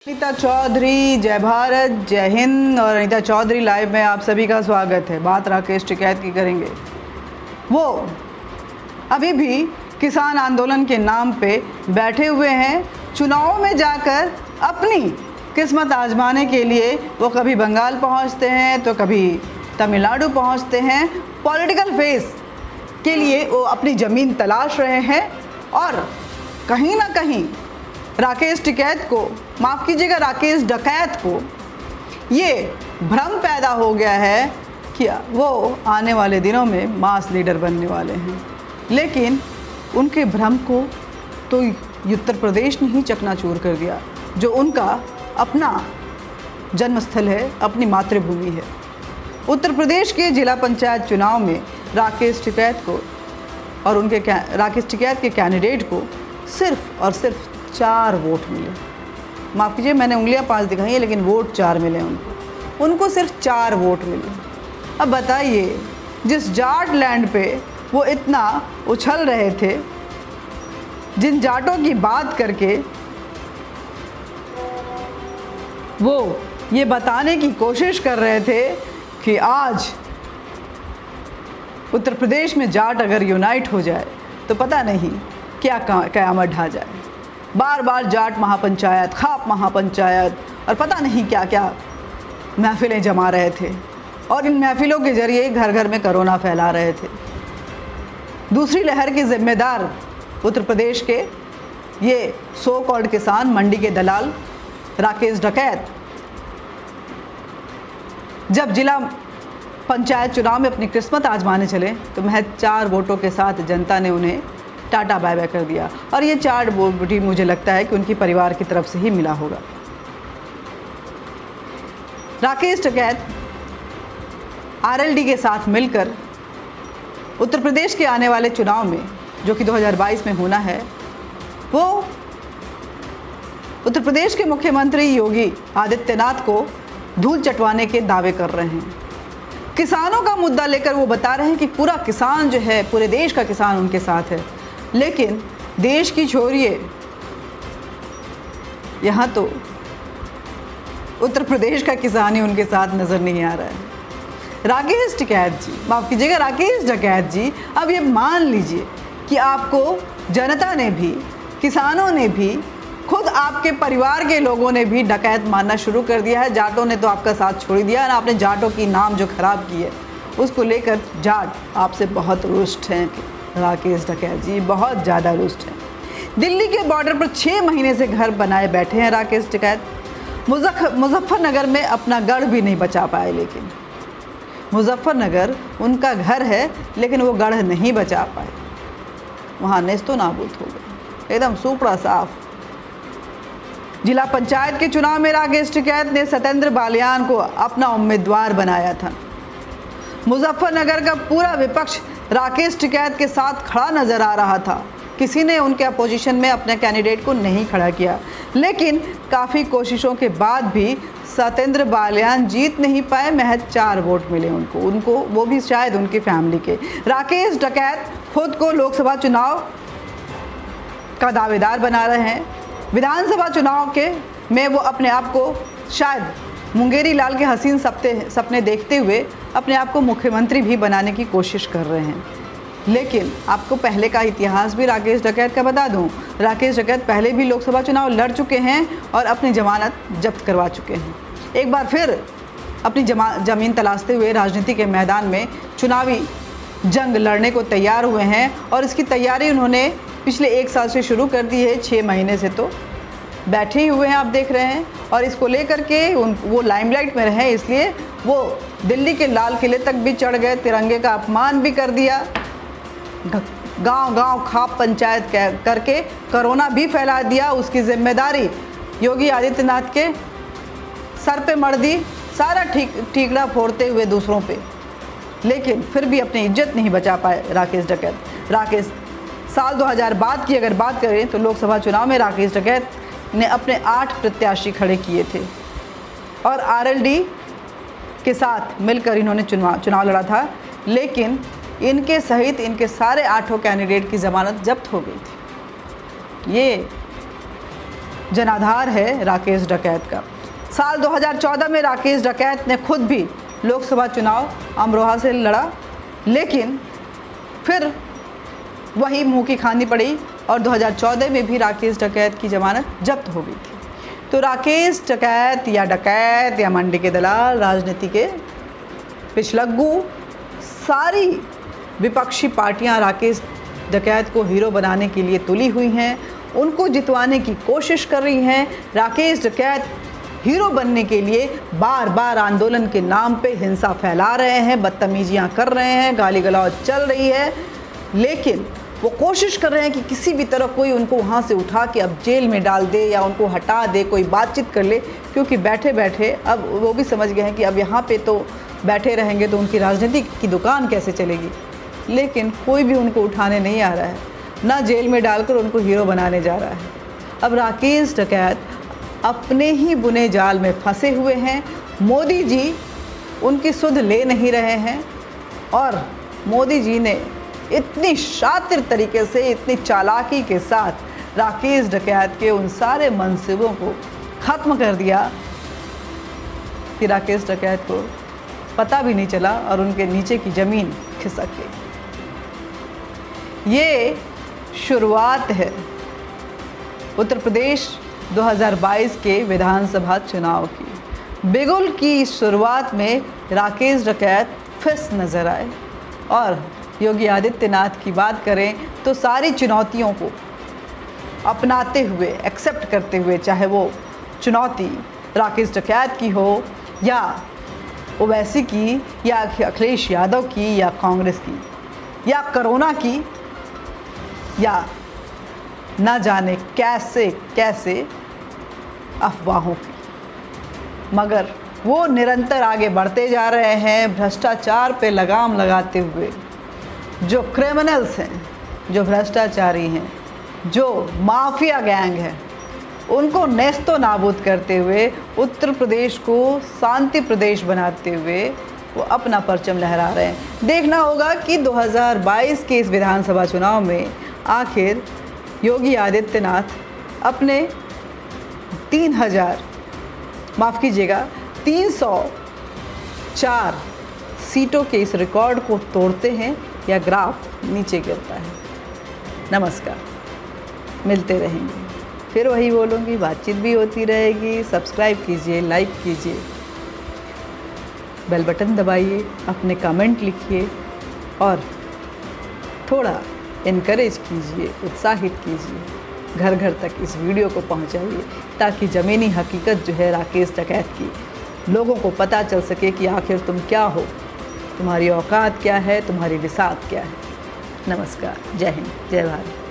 अनीता चौधरी, जय भारत, जय हिंद। और अनीता चौधरी लाइव में आप सभी का स्वागत है। बात राकेश टिकैत की करेंगे। वो अभी भी किसान आंदोलन के नाम पे बैठे हुए हैं। चुनाव में जाकर अपनी किस्मत आजमाने के लिए वो कभी बंगाल पहुंचते हैं तो कभी तमिलनाडु पहुंचते हैं। पॉलिटिकल फेस के लिए वो अपनी ज़मीन तलाश रहे हैं और कहीं ना कहीं राकेश टिकैत को, माफ़ कीजिएगा राकेश डकैत को, ये भ्रम पैदा हो गया है कि वो आने वाले दिनों में मास लीडर बनने वाले हैं। लेकिन उनके भ्रम को तो उत्तर प्रदेश ने ही चकनाचूर कर दिया, जो उनका अपना जन्मस्थल है, अपनी मातृभूमि है। उत्तर प्रदेश के जिला पंचायत चुनाव में राकेश टिकैत को और राकेश टिकैत के कैंडिडेट को सिर्फ और सिर्फ 4 वोट मिले। माफ़ कीजिए, मैंने उंगलियां 5 दिखाई हैं, लेकिन वोट 4 मिले उनको सिर्फ 4 वोट मिले। अब बताइए, जिस जाट लैंड पे वो इतना उछल रहे थे, जिन जाटों की बात करके वो ये बताने की कोशिश कर रहे थे कि आज उत्तर प्रदेश में जाट अगर यूनाइट हो जाए तो पता नहीं क्या क़यामत ढा जाए। बार बार जाट महापंचायत, खाप महापंचायत और पता नहीं क्या क्या महफिलें जमा रहे थे और इन महफिलों के ज़रिए घर घर में कोरोना फैला रहे थे। दूसरी लहर के ज़िम्मेदार उत्तर प्रदेश के ये सो कॉल्ड किसान, मंडी के दलाल राकेश डकैत, जब जिला पंचायत चुनाव में अपनी किस्मत आजमाने चले तो महज 4 वोटों के साथ जनता ने उन्हें टाटा बाय बाय कर दिया। और ये 4 वोट भी मुझे लगता है कि उनकी परिवार की तरफ से ही मिला होगा। राकेश टिकैत आरएलडी के साथ मिलकर उत्तर प्रदेश के आने वाले चुनाव में, जो कि 2022 में होना है, वो उत्तर प्रदेश के मुख्यमंत्री योगी आदित्यनाथ को धूल चटवाने के दावे कर रहे हैं। किसानों का मुद्दा लेकर वो बता रहे हैं कि पूरा किसान जो है, पूरे देश का किसान उनके साथ है। लेकिन देश की छोड़िए, यहाँ तो उत्तर प्रदेश का किसान ही उनके साथ नज़र नहीं आ रहा है। राकेश टिकैत जी, माफ़ कीजिएगा राकेश डकैत जी, अब ये मान लीजिए कि आपको जनता ने भी, किसानों ने भी, खुद आपके परिवार के लोगों ने भी डकैत मानना शुरू कर दिया है। जाटों ने तो आपका साथ छोड़ दिया है। आपने जाटों की नाम जो खराब की है, उसको लेकर जाट आपसे बहुत रुष्ट हैं। राकेश डकैत जी बहुत ज़्यादा रुष्ट हैं। दिल्ली के बॉर्डर पर 6 महीने से घर बनाए बैठे हैं राकेश टिकैत। मुजफ्फरनगर में अपना गढ़ भी नहीं बचा पाए। लेकिन मुजफ्फरनगर उनका घर है, लेकिन वो गढ़ नहीं बचा पाए। वहाँ नेस्तो नाबूद हो गए, एकदम सूपड़ा साफ। जिला पंचायत के चुनाव में राकेश टिकैत ने सत्येंद्र बालियान को अपना उम्मीदवार बनाया था। मुजफ्फरनगर का पूरा विपक्ष राकेश टिकैत के साथ खड़ा नजर आ रहा था। किसी ने उनके अपोजिशन में अपने कैंडिडेट को नहीं खड़ा किया। लेकिन काफ़ी कोशिशों के बाद भी सत्येंद्र बालियान जीत नहीं पाए। महज 4 वोट मिले उनको, वो भी शायद उनकी फैमिली के। राकेश डकैत खुद को लोकसभा चुनाव का दावेदार बना रहे हैं। विधानसभा चुनाव के में वो अपने आप को शायद मुंगेरी लाल के हसीन सपने देखते हुए अपने आप को मुख्यमंत्री भी बनाने की कोशिश कर रहे हैं। लेकिन आपको पहले का इतिहास भी राकेश डकैत का बता दूं। राकेश डकैत पहले भी लोकसभा चुनाव लड़ चुके हैं और अपनी जमानत जब्त करवा चुके हैं। एक बार फिर अपनी ज़मीन तलाशते हुए राजनीति के मैदान में चुनावी जंग लड़ने को तैयार हुए हैं और इसकी तैयारी उन्होंने पिछले 1 साल से शुरू कर दी है। 6 महीने से तो बैठे ही हुए हैं, आप देख रहे हैं। और इसको लेकर के वो लाइमलाइट में रहे, इसलिए वो दिल्ली के लाल किले तक भी चढ़ गए, तिरंगे का अपमान भी कर दिया, गांव-गांव खाप पंचायत करके कोरोना भी फैला दिया। उसकी जिम्मेदारी योगी आदित्यनाथ के सर पे मढ़ दी, सारा ठीकरा फोड़ते हुए दूसरों पे। लेकिन फिर भी अपनी इज्जत नहीं बचा पाए राकेश डकैत। राकेश साल 2000 बाद की अगर बात करें तो लोकसभा चुनाव में राकेश डकैत ने अपने 8 प्रत्याशी खड़े किए थे और आरएलडी के साथ मिलकर इन्होंने चुनाव लड़ा था। लेकिन इनके सहित इनके सारे 8 कैंडिडेट की ज़मानत जब्त हो गई थी। ये जनाधार है राकेश डकैत का। साल 2014 में राकेश डकैत ने खुद भी लोकसभा चुनाव अमरोहा से लड़ा, लेकिन फिर वही मुंह की खानी पड़ी और 2014 में भी राकेश डकैत की जमानत जब्त हो गई थी। तो राकेश डकैत या मंडी के दलाल, राजनीति के पिछलग्गू, सारी विपक्षी पार्टियां राकेश डकैत को हीरो बनाने के लिए तुली हुई हैं, उनको जितवाने की कोशिश कर रही हैं। राकेश डकैत हीरो बनने के लिए बार बार आंदोलन के नाम पे हिंसा फैला रहे हैं, बदतमीजियां कर रहे हैं, गाली गलौज चल रही है, लेकिन वो कोशिश कर रहे हैं कि किसी भी तरह कोई उनको वहाँ से उठा के अब जेल में डाल दे या उनको हटा दे, कोई बातचीत कर ले, क्योंकि बैठे बैठे अब वो भी समझ गए हैं कि अब यहाँ पे तो बैठे रहेंगे तो उनकी राजनीति की दुकान कैसे चलेगी। लेकिन कोई भी उनको उठाने नहीं आ रहा है, ना जेल में डालकर उनको हीरो बनाने जा रहा है। अब राकेश डकैत अपने ही बुने जाल में फंसे हुए हैं। मोदी जी उनकी सुध ले नहीं रहे हैं और मोदी जी ने इतनी शातिर तरीके से, इतनी चालाकी के साथ राकेश डकैत के उन सारे मंसूबों को ख़त्म कर दिया कि राकेश डकैत को पता भी नहीं चला और उनके नीचे की ज़मीन खिसक गई। ये शुरुआत है उत्तर प्रदेश 2022 के विधानसभा चुनाव की। बिगुल की इस शुरुआत में राकेश डकैत फिर नज़र आए और योगी आदित्यनाथ की बात करें तो सारी चुनौतियों को अपनाते हुए, एक्सेप्ट करते हुए, चाहे वो चुनौती राकेश डकैत की हो या ओवैसी की या अखिलेश यादव की या कांग्रेस की या कोरोना की या न जाने कैसे कैसे अफवाहों की, मगर वो निरंतर आगे बढ़ते जा रहे हैं, भ्रष्टाचार पे लगाम लगाते हुए। जो क्रिमिनल्स हैं, जो भ्रष्टाचारी हैं, जो माफिया गैंग है, उनको नेस्तो नाबूद करते हुए, उत्तर प्रदेश को शांति प्रदेश बनाते हुए वो अपना परचम लहरा रहे हैं। देखना होगा कि 2022 के इस विधानसभा चुनाव में आखिर योगी आदित्यनाथ अपने 304 सीटों के इस रिकॉर्ड को तोड़ते हैं या ग्राफ नीचे गिरता है। नमस्कार, मिलते रहेंगे, फिर वही बोलूँगी, बातचीत भी होती रहेगी। सब्सक्राइब कीजिए, लाइक कीजिए, बेल बटन दबाइए, अपने कमेंट लिखिए और थोड़ा इनकरेज कीजिए, उत्साहित कीजिए, घर घर तक इस वीडियो को पहुंचाइए ताकि ज़मीनी हकीकत जो है राकेश डकैत की, लोगों को पता चल सके कि आखिर तुम क्या हो, तुम्हारी औकात क्या है, तुम्हारी विसात क्या है। नमस्कार, जय हिंद, जय भारत।